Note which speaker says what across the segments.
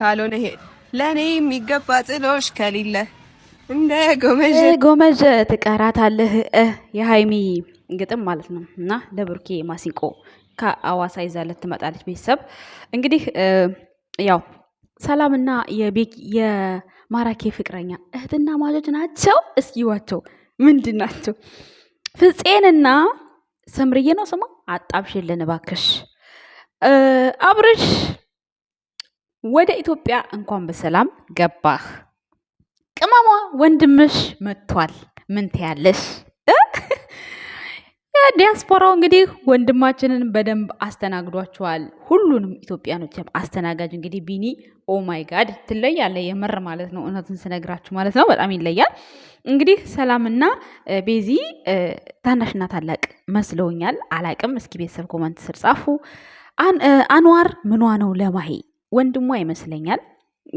Speaker 1: ካልሆነ ይሄ ለኔ የሚገባ ጥሎሽ ከሌለ እንደ
Speaker 2: ጎመዥ ትቀራታለህ። የሀይሚ ግጥም ማለት ነው። እና ለብሩኬ ማሲንቆ ከአዋሳ ይዛለት ትመጣለች። ቤተሰብ እንግዲህ ያው ሰላምና የማራኬ ፍቅረኛ እህትና ማጆች ናቸው። እስኪዋቸው ምንድን ናቸው? ፍፄንና ሰምርዬ ነው ስሟ። አጣብሽልን እባክሽ። አብርሽ ወደ ኢትዮጵያ እንኳን በሰላም ገባህ። ቅመሟ ወንድምሽ መጥቷል። ምን ትያለሽ? ዲያስፖራው እንግዲህ ወንድማችንን በደንብ አስተናግዷቸዋል። ሁሉንም ኢትዮጵያኖችም አስተናጋጅ እንግዲህ ቢኒ ኦ ማይ ጋድ ትለያለ። የምር ማለት ነው። እውነቱን ስነግራችሁ ማለት ነው። በጣም ይለያል። እንግዲህ ሰላምና ቤዚ ታናሽና ታላቅ መስለውኛል። አላቅም። እስኪ ቤተሰብ ኮመንት ስር ጻፉ። አንዋር ምኗ ነው ለማሄ ወንድሟ ይመስለኛል።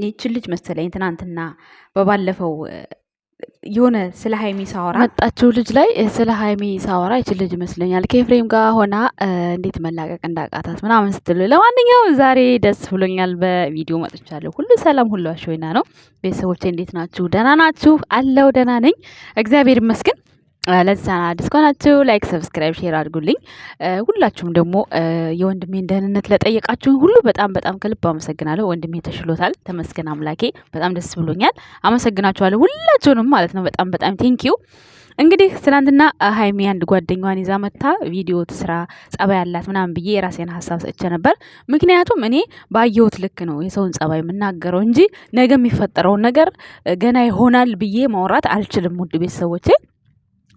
Speaker 2: ይችን ልጅ መሰለኝ ትናንትና በባለፈው የሆነ ስለ ሀይሚ ሳወራ መጣችው ልጅ ላይ ስለ ሀይሚ ሳወራ ይችን ልጅ ይመስለኛል ከኤፍሬም ጋር ሆና እንዴት መላቀቅ እንዳቃታት ምናምን ስትሉ፣ ለማንኛውም ዛሬ ደስ ብሎኛል። በቪዲዮ መጥቻለሁ። ሁሉ ሰላም ሁሉ አሽወይና ነው። ቤተሰቦቼ እንዴት ናችሁ? ደህና ናችሁ? አለው ደህና ነኝ እግዚአብሔር ይመስገን። ለዛ አዲስ ከሆናችሁ ላይክ፣ ሰብስክራይብ፣ ሼር አድርጉልኝ። ሁላችሁም ደግሞ የወንድሜን ደህንነት ለጠየቃችሁኝ ሁሉ በጣም በጣም ከልብ አመሰግናለሁ። ወንድሜ ተሽሎታል፣ ተመስገን አምላኬ። በጣም ደስ ብሎኛል። አመሰግናችኋለሁ ሁላችሁንም ማለት ነው። በጣም በጣም ቴንኪዩ። እንግዲህ ትናንትና ሀይሚ አንድ ጓደኛዋን ይዛ መታ ቪዲዮ ትስራ ጸባይ ያላት ምናምን ብዬ የራሴን ሀሳብ ሰጥቼ ነበር። ምክንያቱም እኔ ባየሁት ልክ ነው የሰውን ጸባይ የምናገረው እንጂ ነገ የሚፈጠረውን ነገር ገና ይሆናል ብዬ ማውራት አልችልም። ውድ ቤተሰቦቼ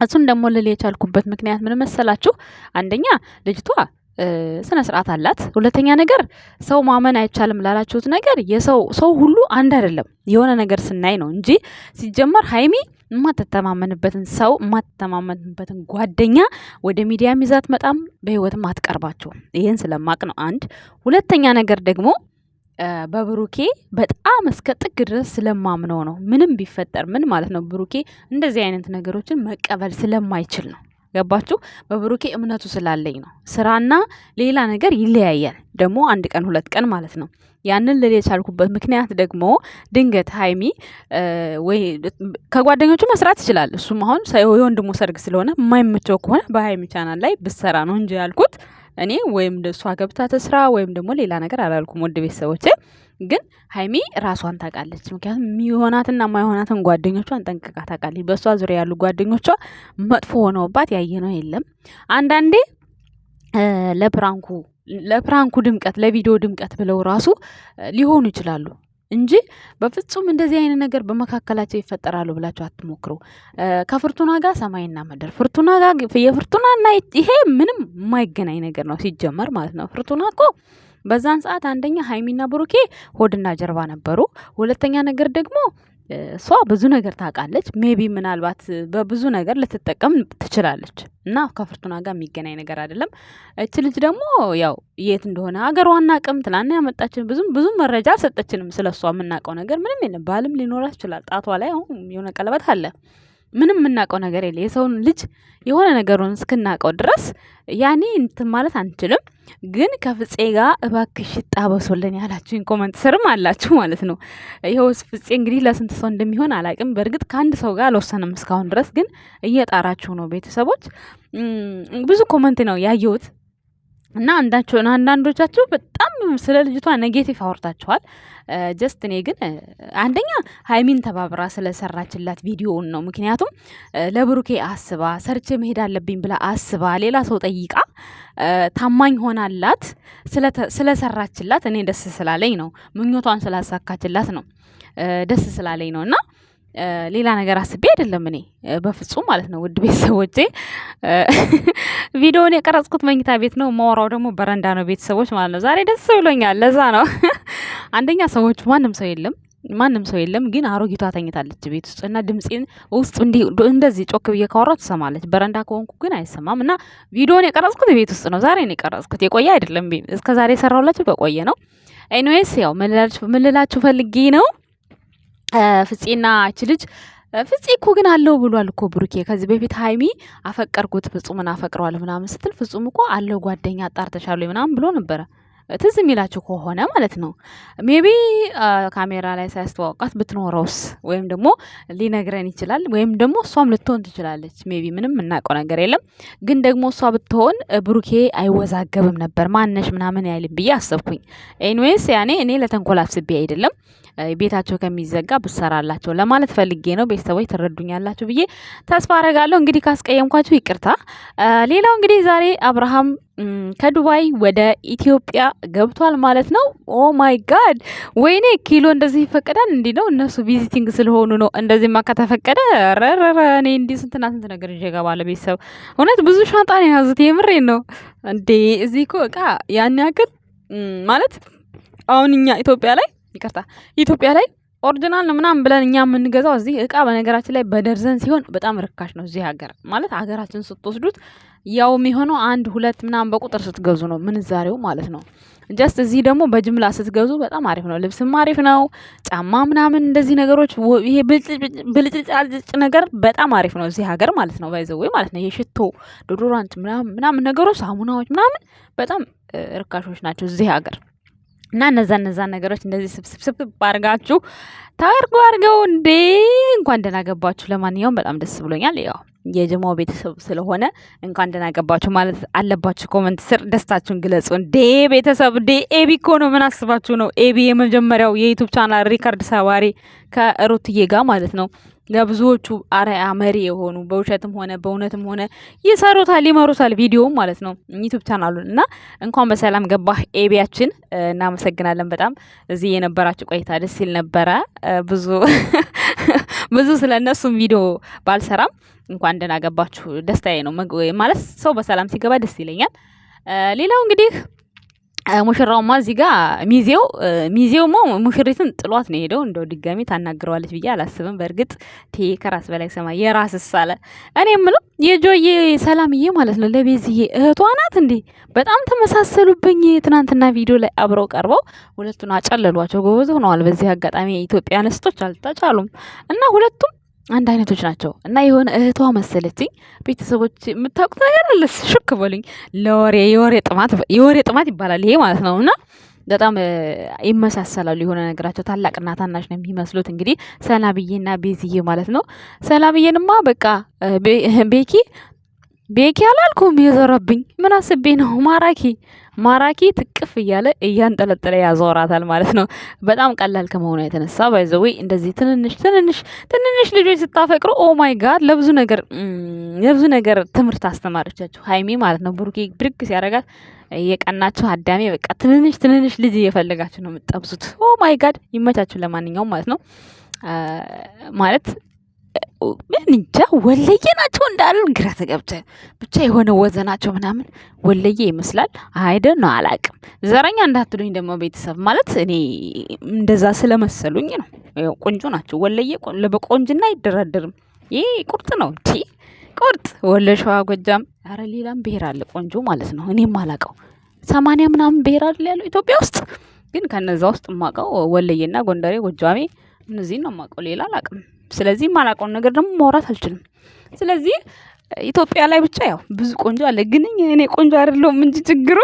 Speaker 2: እሱን ደግሞ ልል የቻልኩበት ምክንያት ምን መሰላችሁ? አንደኛ ልጅቷ ስነ ስርዓት አላት። ሁለተኛ ነገር ሰው ማመን አይቻልም ላላችሁት ነገር ሰው ሁሉ አንድ አይደለም። የሆነ ነገር ስናይ ነው እንጂ ሲጀመር ሀይሚ የማትተማመንበትን ሰው የማትተማመንበትን ጓደኛ ወደ ሚዲያ ይዛት መጣም በህይወትም አትቀርባቸውም። ይህን ስለማቅ ነው። አንድ ሁለተኛ ነገር ደግሞ በብሩኬ በጣም እስከ ጥግ ድረስ ስለማምነው ነው። ምንም ቢፈጠር ምን ማለት ነው ብሩኬ እንደዚህ አይነት ነገሮችን መቀበል ስለማይችል ነው። ገባችሁ? በብሩኬ እምነቱ ስላለኝ ነው። ስራና ሌላ ነገር ይለያያል። ደግሞ አንድ ቀን ሁለት ቀን ማለት ነው። ያንን ልል የቻልኩበት ምክንያት ደግሞ ድንገት ሀይሚ ወይ ከጓደኞቹ መስራት ይችላል። እሱም አሁን የወንድሙ ሰርግ ስለሆነ የማይመቸው ከሆነ በሀይሚ ቻናል ላይ ብሰራ ነው እንጂ ያልኩት እኔ ወይም እሷ ገብታ ተስራ ወይም ደግሞ ሌላ ነገር አላልኩም። ወደ ቤተሰቦቼ ግን ሀይሚ ራሷን ታውቃለች። ምክንያቱም የሚሆናትና የማይሆናትን ጓደኞቿን ጠንቅቃ ታውቃለች። በእሷ ዙሪያ ያሉ ጓደኞቿ መጥፎ ሆነውባት ያየነው የለም። አንዳንዴ ለፕራንኩ ድምቀት፣ ለቪዲዮ ድምቀት ብለው ራሱ ሊሆኑ ይችላሉ እንጂ በፍጹም እንደዚህ አይነት ነገር በመካከላቸው ይፈጠራሉ ብላችሁ አትሞክሩ። ከፍርቱና ጋር ሰማይና ምድር፣ ፍርቱና ጋር የፍርቱናና ይሄ ምንም የማይገናኝ ነገር ነው ሲጀመር ማለት ነው። ፍርቱና እኮ በዛን ሰዓት አንደኛ ሀይሚና ብሩኬ ሆድና ጀርባ ነበሩ። ሁለተኛ ነገር ደግሞ እሷ ብዙ ነገር ታውቃለች። ሜቢ ምናልባት በብዙ ነገር ልትጠቀም ትችላለች እና ከፍርቱና ጋር የሚገናኝ ነገር አይደለም። እች ልጅ ደግሞ ያው የት እንደሆነ ሀገሯን አቅም ትላና ያመጣችን ብዙ መረጃ አልሰጠችንም። ስለ እሷ የምናውቀው ነገር ምንም የለም። ባልም ሊኖራት ይችላል። ጣቷ ላይ አሁን የሆነ ቀለበት አለ። ምንም የምናውቀው ነገር የለ። የሰውን ልጅ የሆነ ነገሩን እስክናውቀው ድረስ ያኔ እንትን ማለት አንችልም። ግን ከፍፄ ጋር እባክሽ ጣበሶልን ያላችሁኝ ኮመንት ስርም አላችሁ ማለት ነው። ይኸው ፍፄ እንግዲህ ለስንት ሰው እንደሚሆን አላውቅም። በእርግጥ ከአንድ ሰው ጋር አልወሰንም እስካሁን ድረስ፣ ግን እየጣራችሁ ነው ቤተሰቦች። ብዙ ኮመንት ነው ያየሁት እና አንዳንዶቻችሁ በጣም ስለ ልጅቷ ኔጌቲቭ አወርታችኋል። ጀስት እኔ ግን አንደኛ ሀይሚን ተባብራ ስለሰራችላት ቪዲዮውን ነው። ምክንያቱም ለብሩኬ አስባ ሰርቼ መሄድ አለብኝ ብላ አስባ ሌላ ሰው ጠይቃ ታማኝ ሆናላት ስለሰራችላት እኔ ደስ ስላለኝ ነው። ምኞቷን ስላሳካችላት ነው ደስ ስላለኝ ነው። እና ሌላ ነገር አስቤ አይደለም እኔ በፍጹም ማለት ነው። ውድ ቤተሰቦቼ ቪዲዮውን የቀረጽኩት መኝታ ቤት ነው፣ ማወራው ደግሞ በረንዳ ነው ቤተሰቦች ማለት ነው። ዛሬ ደስ ብሎኛል። ለዛ ነው አንደኛ ሰዎች ማንም ሰው የለም፣ ግን አሮጊቷ ተኝታለች ቤት ውስጥ እና ድምፄን ውስጥ እንደዚህ ጮክ ብዬ ካወራሁ ትሰማለች። በረንዳ ከሆንኩ ግን አይሰማም። እና ቪዲዮውን የቀረጽኩት ቤት ውስጥ ነው። ዛሬ ነው የቀረጽኩት፣ የቆየ አይደለም። እስከ ዛሬ የሰራሁላችሁ በቆየ ነው። ኤኒዌይስ ያው ምን ልላችሁ ፈልጌ ነው ፍፄና እች ልጅ ፍፄ እኮ ግን አለው ብሏል እኮ ብሩኬ። ከዚህ በፊት ሀይሚ አፈቀርኩት ፍጹምን አፈቅረዋል ምናምን ስትል ፍጹም እኮ አለው ጓደኛ አጣርተሻል ምናምን ብሎ ነበረ። ትዝ የሚላችሁ ከሆነ ማለት ነው። ሜቢ ካሜራ ላይ ሳያስተዋውቃት ብትኖረውስ ወይም ደግሞ ሊነግረን ይችላል። ወይም ደግሞ እሷም ልትሆን ትችላለች። ሜቢ ምንም የምናውቀው ነገር የለም። ግን ደግሞ እሷ ብትሆን ብሩኬ አይወዛገብም ነበር ማነሽ ምናምን ያይልም ብዬ አሰብኩኝ። ኤኒዌይስ ያኔ እኔ ለተንኮል አስቤ አይደለም ቤታቸው ከሚዘጋ ብሰራላቸው ለማለት ፈልጌ ነው። ቤተሰቦች ትረዱኛላችሁ ብዬ ተስፋ አረጋለሁ። እንግዲህ ካስቀየምኳችሁ ይቅርታ። ሌላው እንግዲህ ዛሬ አብርሃም ከዱባይ ወደ ኢትዮጵያ ገብቷል ማለት ነው። ኦ ማይ ጋድ ወይኔ ኪሎ እንደዚህ ይፈቀዳል? እንዲህ ነው እነሱ ቪዚቲንግ ስለሆኑ ነው። እንደዚህማ ከተፈቀደ ረረረ እኔ እንዲህ ስንትና ስንት ነገር ይዤ እገባለሁ። ቤተሰብ እውነት ብዙ ሻንጣ ነው የያዙት። የምሬን ነው እንዴ! እዚህ እኮ እቃ ያን ያክል ማለት አሁን እኛ ኢትዮጵያ ላይ ይቅርታ ኢትዮጵያ ላይ ኦሪጂናል ነው ምናምን ብለን እኛ የምንገዛው እዚህ እቃ በነገራችን ላይ በደርዘን ሲሆን በጣም ርካሽ ነው። እዚህ ሀገር ማለት ሀገራችን ስትወስዱት ያው የሚሆነው 1-2 ምናምን በቁጥር ስትገዙ ነው ምንዛሬው ማለት ነው። ጀስት እዚህ ደግሞ በጅምላ ስትገዙ በጣም አሪፍ ነው። ልብስም አሪፍ ነው። ጫማ ምናምን እንደዚህ ነገሮች ይሄ ብልጭልጭ ነገር በጣም አሪፍ ነው እዚህ ሀገር ማለት ነው። ባይዘው ማለት ነው። ይሄ ሽቶ፣ ዶዶራንት ምናምን ነገሮች ሳሙናዎች ምናምን በጣም ርካሾች ናቸው እዚህ ሀገር። እና እነዛ ነገሮች እንደዚህ ስብስብ አድርጋችሁ አድርገው እንዴ እንኳን ደህና ገባችሁ። ለማንኛውም በጣም ደስ ብሎኛል። ያው የጀማው ቤተሰብ ስለሆነ እንኳን ደህና ገባችሁ ማለት አለባችሁ። ኮመንት ስር ደስታችሁን ግለጹ። እንዴ ቤተሰብ እንዴ ኤቢ እኮ ነው። ምን አስባችሁ ነው? ኤቢ የመጀመሪያው የዩቲዩብ ቻናል ሪከርድ ሰባሪ ከሩትዬ ጋር ማለት ነው። ለብዙዎቹ አርአያ መሪ የሆኑ በውሸትም ሆነ በእውነትም ሆነ ይመሩታል ቪዲዮው ማለት ነው ዩቲዩብ ቻናሉን። እና እንኳን በሰላም ገባህ ኤቢያችን፣ እናመሰግናለን በጣም እዚህ የነበራችሁ ቆይታ ደስ ሲል ነበረ። ብዙ ስለነሱም ቪዲዮ ባልሰራም እንኳን ደህና ገባችሁ ደስታዬ ነው ማለት ሰው በሰላም ሲገባ ደስ ይለኛል። ሌላው እንግዲህ ሙሽራውማ እዚህ ጋር ሚዜውማ ሙሽሪትን ጥሏት ነው ሄደው። እንደው ድጋሚ ታናግረዋለች ብዬ አላስብም። በእርግጥ ከራስ በላይ ሰማይ የራስስ አለ። እኔ የምለው የጆዬ ሰላምዬ ማለት ነው ለቤዝዬ እህቷ ናት እንዴ? በጣም ተመሳሰሉብኝ። ትናንትና ቪዲዮ ላይ አብረው ቀርበው ሁለቱን አጨለሏቸው። ጎበዝ ሆነዋል። በዚህ አጋጣሚ የኢትዮጵያ አንስቶች አልተቻሉም እና ሁለቱም አንድ አይነቶች ናቸው። እና የሆነ እህቷ መሰለችኝ። ቤተሰቦች የምታውቁት ነገር አለ ሹክ በሉኝ። የወሬ ጥማት ይባላል ይሄ ማለት ነው። እና በጣም ይመሳሰላሉ የሆነ ነገራቸው። ታላቅና ታናሽ ነው የሚመስሉት። እንግዲህ ሰላምዬና ቤዝዬ ማለት ነው። ሰላምዬንማ በቃ ቤኪ አላልኩም የዞረብኝ ምን አስቤ ነው። ማራኪ ትቅፍ እያለ እያንጠለጠለ ያዞራታል ማለት ነው። በጣም ቀላል ከመሆኑ የተነሳ ባይዘዌ እንደዚህ ትንንሽ ልጆች ስታፈቅሩ ኦ ማይ ጋድ ለብዙ ነገር ትምህርት አስተማረቻችሁ ሀይሚ ማለት ነው። ብሩኬ ብድግ ሲያደርጋት የቀናችሁ አዳሜ በቃ ትንንሽ ልጅ እየፈለጋችሁ ነው የምትጠብሱት። ኦ ማይ ጋድ ይመቻችሁ። ለማንኛውም ማለት ነው ማለት እንጃ ወለየ ናቸው እንዳሉ ግራ ተገብተ ብቻ የሆነ ወዘናቸው ምናምን ወለየ ይመስላል። አይደ ነው አላቅም። ዘረኛ እንዳትሉኝ ደግሞ ቤተሰብ ማለት እኔ እንደዛ ስለመሰሉኝ ነው። ቆንጆ ናቸው። ወለየ በቆንጅና አይደራደርም። ይሄ ቁርጥ ነው እንጂ ቁርጥ ወሎ፣ ሸዋ፣ ጎጃም ኧረ ሌላም ብሄር አለ ቆንጆ ማለት ነው። እኔም አላቀው 80 ምናምን ብሄር አይደል ያለው ኢትዮጵያ ውስጥ። ግን ከነዛ ውስጥ የማውቀው ወለየና ጎንደሬ፣ ጎጃሜ እነዚህን ነው የማውቀው። ሌላ አላቅም። ስለዚህ ማላውቀውን ነገር ደግሞ ማውራት አልችልም። ስለዚህ ኢትዮጵያ ላይ ብቻ ያው ብዙ ቆንጆ አለ። ግን እኔ ቆንጆ አይደለሁም እንጂ ችግሩ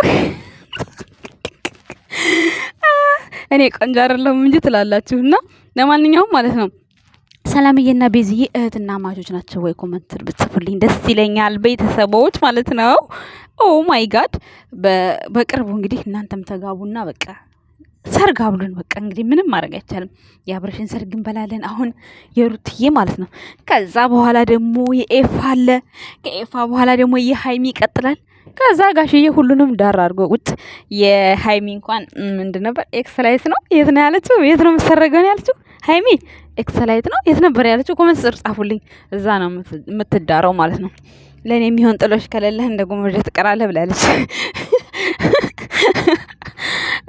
Speaker 2: እኔ ቆንጆ አይደለሁም እንጂ ትላላችሁ። እና ለማንኛውም ማለት ነው ሰላምዬና ቤዝዬ እህትና ማቾች ናቸው ወይ? ኮመንት ብትጽፉልኝ ደስ ይለኛል ቤተሰቦች ማለት ነው። ኦ ማይ ጋድ በቅርቡ እንግዲህ እናንተም ተጋቡና በቃ ሰርግ አብሉን። በቃ እንግዲህ ምንም ማድረግ አይቻልም። የአብረሽን ሰርግ እንበላለን አሁን የሩትዬ ማለት ነው። ከዛ በኋላ ደግሞ የኤፋ አለ። ከኤፋ በኋላ ደግሞ የሀይሚ ይቀጥላል። ከዛ ጋሽዬ ሁሉንም ዳር አድርጎ ቁጭ። የሀይሚ እንኳን ምንድን ነበር ኤክስላይት ነው የት ነው ያለችው? የት ነው የምትሰረገው ያለችው? ሀይሚ ኤክስላይት ነው የት ነበር ያለችው? ኮመንት ስር ጻፉልኝ። እዛ ነው የምትዳረው ማለት ነው። ለእኔ የሚሆን ጥሎሽ ከሌለህ እንደ ጎመጀ ትቀራለህ ብላለች።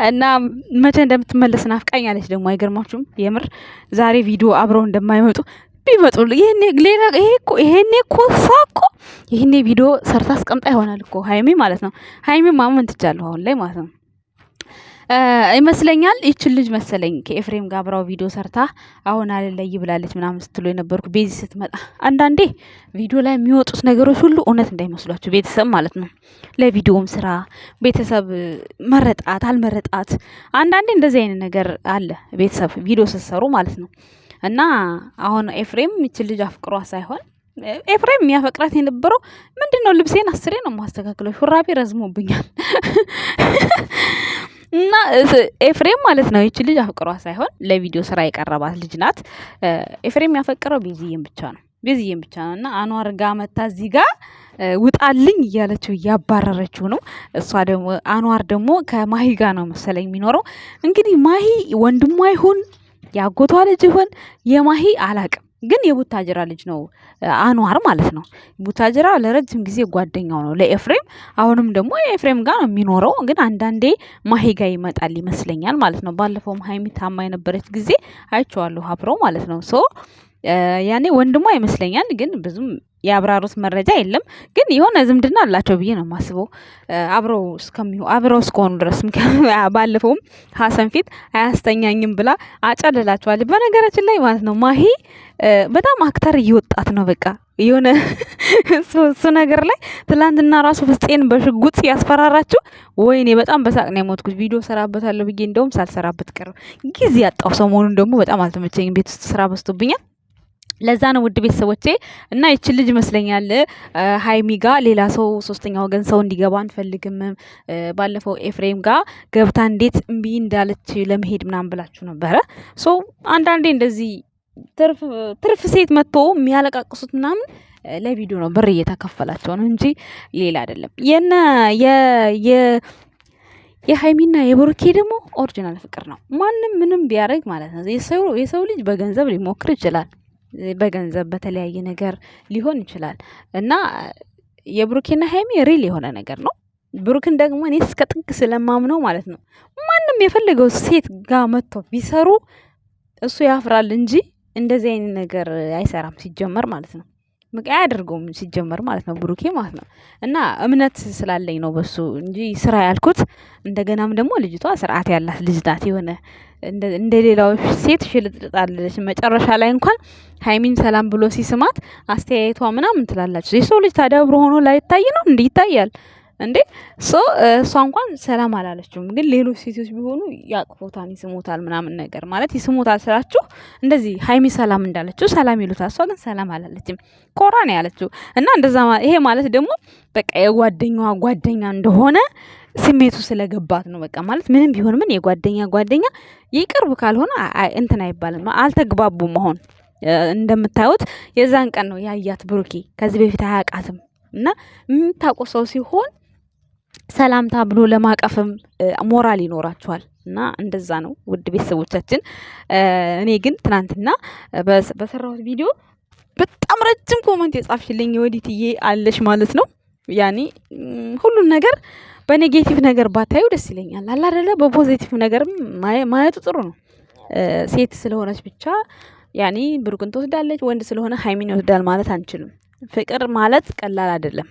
Speaker 2: እና መቼ እንደምትመለስ ናፍቃኝ አለች። ደግሞ አይገርማችሁም? የምር ዛሬ ቪዲዮ አብረው እንደማይመጡ ቢመጡ ይሄኔ ቪዲዮ ሰርታ አስቀምጣ ይሆናል እኮ ሀይሚ ማለት ነው። ሀይሚ ማመን ትቻለሁ አሁን ላይ ማለት ነው። ይመስለኛል ይችን ልጅ መሰለኝ ከኤፍሬም ጋር አብራው ቪዲዮ ሰርታ አሁን አልለይ ብላለች ምናምን ስትሉ የነበርኩ ቤዚ ስትመጣ። አንዳንዴ ቪዲዮ ላይ የሚወጡት ነገሮች ሁሉ እውነት እንዳይመስሏችሁ ቤተሰብ ማለት ነው። ለቪዲዮም ስራ ቤተሰብ መረጣት አልመረጣት አንዳንዴ እንደዚህ አይነት ነገር አለ ቤተሰብ ቪዲዮ ስትሰሩ ማለት ነው። እና አሁን ኤፍሬም ይችን ልጅ አፍቅሯ ሳይሆን ኤፍሬም የሚያፈቅራት የነበረው ምንድነው? ልብሴን 10 ነው ማስተካከለው ሹራቤ ረዝሞብኛል እና ኤፍሬም ማለት ነው ይቺ ልጅ አፍቅሯ ሳይሆን ለቪዲዮ ስራ የቀረባት ልጅ ናት። ኤፍሬም ያፈቀረው ቤዚዬን ብቻ ነው እና አንዋር ጋር መታ እዚህ ጋር ውጣልኝ እያለችው እያባረረችው ነው። እሷ ደግሞ አንዋር ደግሞ ከማሂ ጋር ነው መሰለኝ የሚኖረው። እንግዲህ ማሂ ወንድሟ ይሁን ያጎቷ ልጅ ይሁን የማሂ አላቅም ግን የቡታጅራ ልጅ ነው አንዋር ማለት ነው። ቡታጅራ ለረጅም ጊዜ ጓደኛው ነው ለኤፍሬም። አሁንም ደግሞ ኤፍሬም ጋር ነው የሚኖረው ግን አንዳንዴ ማሂ ጋር ይመጣል ይመስለኛል ማለት ነው። ባለፈውም ሀይሚ ታማ የነበረች ጊዜ አይቼዋለሁ አብረው ማለት ነው። ሶ ያኔ ወንድሟ ይመስለኛል ግን ብዙም ያብራሩት መረጃ የለም። ግን የሆነ ዝምድና አላቸው ብዬ ነው የማስበው አብረው እስከሆኑ ድረስ። ባለፈውም ሀሰን ፊት አያስተኛኝም ብላ አጨልላቸዋለች። በነገራችን ላይ ማለት ነው ማሂ በጣም አክተር እየወጣት ነው። በቃ የሆነ እሱ ነገር ላይ ትላንትና ራሱ ፍፄን በሽጉጥ ያስፈራራችሁ ወይኔ በጣም በሳቅ ነው የሞትኩት። ቪዲዮ ሰራበታለሁ ብዬ እንደውም ሳልሰራበት ቀረ። ጊዜ ያጣው ሰሞኑን ደግሞ በጣም አልተመቸኝም። ቤት ውስጥ ስራ በዝቶብኛል። ለዛ ነው ውድ ቤተሰቦቼ። እና ይችን ልጅ ይመስለኛል ሀይሚ ጋር ሌላ ሰው ሶስተኛ ወገን ሰው እንዲገባ አንፈልግም። ባለፈው ኤፍሬም ጋር ገብታ እንዴት እምቢ እንዳለች ለመሄድ ምናምን ብላችሁ ነበረ። ሶ አንዳንዴ እንደዚህ ትርፍ ሴት መጥቶ የሚያለቃቅሱት ምናምን ለቪዲዮ ነው ብር እየተከፈላቸው ነው እንጂ ሌላ አይደለም። የሀይሚና የብሩኬ ደግሞ ኦሪጂናል ፍቅር ነው። ማንም ምንም ቢያደርግ ማለት ነው የሰው ልጅ በገንዘብ ሊሞክር ይችላል። በገንዘብ በተለያየ ነገር ሊሆን ይችላል እና የብሩኬና ሀይሚ ሪል የሆነ ነገር ነው። ብሩክን ደግሞ እኔ እስከ ጥግ ስለማምነው ማለት ነው ማንም የፈለገው ሴት ጋር መጥቶ ቢሰሩ እሱ ያፍራል እንጂ እንደዚህ አይነት ነገር አይሰራም ሲጀመር ማለት ነው። አያደርገውም ሲጀመር ማለት ነው ብሩኬ ማለት ነው። እና እምነት ስላለኝ ነው በሱ እንጂ ስራ ያልኩት። እንደገናም ደግሞ ልጅቷ ስርዓት ያላት ልጅ ናት። የሆነ እንደ ሌላው ሴት ሽልጥልጣለች። መጨረሻ ላይ እንኳን ሀይሚን ሰላም ብሎ ሲስማት አስተያየቷ ምናምን ትላላችሁ። የሰው ልጅ ታዲያ አብሮ ሆኖ ላይታይ ነው እንዴ? ይታያል እንዴ? እሷ እንኳን ሰላም አላለችውም። ግን ሌሎች ሴቶች ቢሆኑ ያቅፎታል፣ ይስሞታል ምናምን ነገር ማለት ይስሞታል ስላችሁ እንደዚህ ሀይሚ ሰላም እንዳለችው ሰላም ይሉታል። እሷ ግን ሰላም አላለችም፣ ኮራ ነው ያለችው። እና እንደዛ ይሄ ማለት ደግሞ በቃ የጓደኛዋ ጓደኛ እንደሆነ ስሜቱ ስለገባት ነው። በቃ ማለት ምንም ቢሆን ምን የጓደኛ ይቅርብ ካልሆነ እንትን አይባልም። አልተግባቡም። አሁን እንደምታዩት የዛን ቀን ነው ያያት ብሩኬ። ከዚህ በፊት አያውቃትም። እና የምታውቁ ሰው ሲሆን ሰላምታ ብሎ ለማቀፍም ሞራል ይኖራቸዋል። እና እንደዛ ነው ውድ ቤተሰቦቻችን። እኔ ግን ትናንትና በሰራሁት ቪዲዮ በጣም ረጅም ኮመንት የጻፍሽልኝ የወዲትዬ አለሽ ማለት ነው። ያኔ ሁሉን ነገር በኔጌቲቭ ነገር ባታዩ ደስ ይለኛል። አላ አይደለ? በፖዚቲቭ ነገርም ማየቱ ጥሩ ነው። ሴት ስለሆነች ብቻ ያኔ ብሩክን ትወስዳለች፣ ወንድ ስለሆነ ሀይሚን ይወስዳል ማለት አንችልም። ፍቅር ማለት ቀላል አይደለም።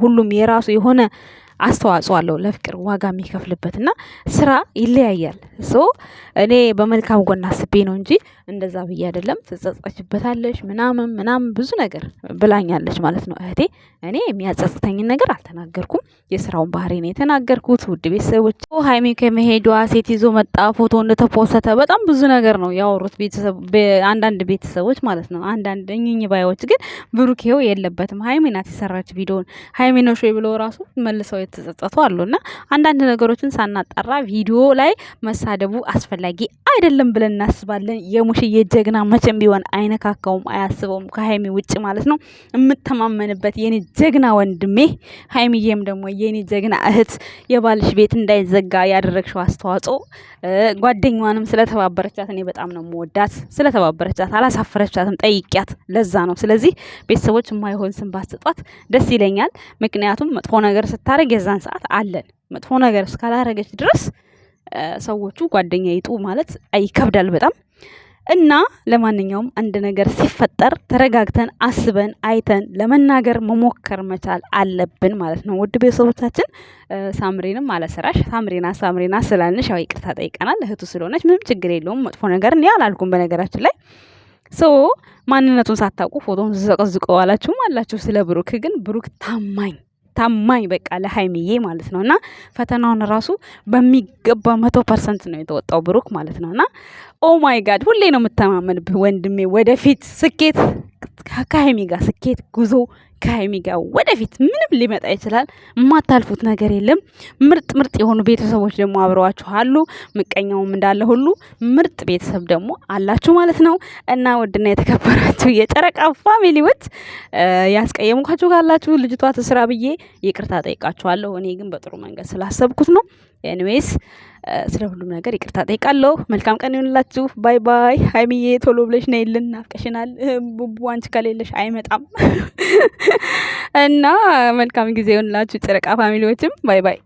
Speaker 2: ሁሉም የራሱ የሆነ አስተዋጽኦ አለው ለፍቅር ዋጋ የሚከፍልበት እና ስራ ይለያያል። እኔ በመልካም ጎን አስቤ ነው እንጂ እንደዛ ብዬ አይደለም። ትጸጸችበታለሽ ምናምን ብዙ ነገር ብላኛለች ማለት ነው እህቴ። እኔ የሚያጸጽተኝን ነገር አልተናገርኩም። የስራውን ባህሪ ነው የተናገርኩት። ውድ ቤተሰቦች ሀይሚ ከመሄዷ ሴት ይዞ መጣ ፎቶ እንደተፖሰተ በጣም ብዙ ነገር ነው ያወሩት አንዳንድ ቤተሰቦች ማለት ነው። አንዳንድ እኝኝ ባዮች ግን ብሩኬው የለበትም ሀይሚ ናት የሰራች ቪዲዮን ሀይሚ ነው ሾይ ብለው ራሱ መልሰው የተጸጸቱ አሉና አንዳንድ ነገሮችን ሳናጣራ ቪዲዮ ላይ መሳደቡ አስፈላጊ አይደለም ብለን እናስባለን። የሙሽዬ ጀግና መቼም ቢሆን አይነካካውም፣ አያስበውም ከሀይሚ ውጭ ማለት ነው። የምተማመንበት የኔ ጀግና ወንድሜ፣ ሀይሚዬም ደግሞ የኔ ጀግና እህት፣ የባልሽ ቤት እንዳይዘጋ ያደረግሽው አስተዋጽኦ፣ ጓደኛዋንም ስለተባበረቻት እኔ በጣም ነው የምወዳት። ስለተባበረቻት አላሳፈረቻትም፣ ጠይቂያት። ለዛ ነው። ስለዚህ ቤተሰቦች የማይሆን ስም ባስጧት ደስ ይለኛል። ምክንያቱም መጥፎ ነገር ስታረግ የዛን ሰዓት አለን። መጥፎ ነገር እስካላረገች ድረስ ሰዎቹ ጓደኛ ይጡ ማለት ይከብዳል በጣም። እና ለማንኛውም አንድ ነገር ሲፈጠር ተረጋግተን አስበን አይተን ለመናገር መሞከር መቻል አለብን ማለት ነው። ውድ ቤተሰቦቻችን ሳምሪንም አለስራሽ ሳምሪና ስላልንሽ ያው ይቅርታ ጠይቀናል። እህቱ ስለሆነች ምንም ችግር የለውም። መጥፎ ነገር እኔ አላልኩም በነገራችን ላይ ማንነቱን ሳታውቁ ፎቶን ዘቀዝቀው አላችሁም አላችሁ። ስለ ብሩክ ግን ብሩክ ታማኝ በቃ ለሀይሚዬ ማለት ነው። እና ፈተናውን ራሱ በሚገባ 100% ነው የተወጣው ብሩክ ማለት ነው። እና ኦ ማይ ጋድ ሁሌ ነው የምተማመንብህ ወንድሜ። ወደፊት ስኬት ከሀይሚ ጋር ስኬት ጉዞ ከሀይሚ ጋር ወደፊት ምንም ሊመጣ ይችላል። የማታልፉት ነገር የለም። ምርጥ የሆኑ ቤተሰቦች ደግሞ አብረዋችሁ አሉ። ምቀኛውም እንዳለ ሁሉ ምርጥ ቤተሰብ ደግሞ አላችሁ ማለት ነው። እና ውድና የተከበራችሁ የጨረቃ ፋሚሊዎች ያስቀየምኳችሁ ካላችሁ ልጅቷ ትስራ ብዬ ይቅርታ ጠይቃችኋለሁ። እኔ ግን በጥሩ መንገድ ስላሰብኩት ነው። ኤኒዌይስ ስለ ሁሉም ነገር ይቅርታ ጠይቃለሁ። መልካም ቀን ይሁንላችሁ። ባይ ባይ። ሀይሚዬ ቶሎ ብለሽ ነይልን፣ ናፍቀሽናል። ቡቡ አንቺ ከሌለሽ አይመጣም። እና መልካም ጊዜ ይሁንላችሁ ጨረቃ ፋሚሊዎችም። ባይ ባይ።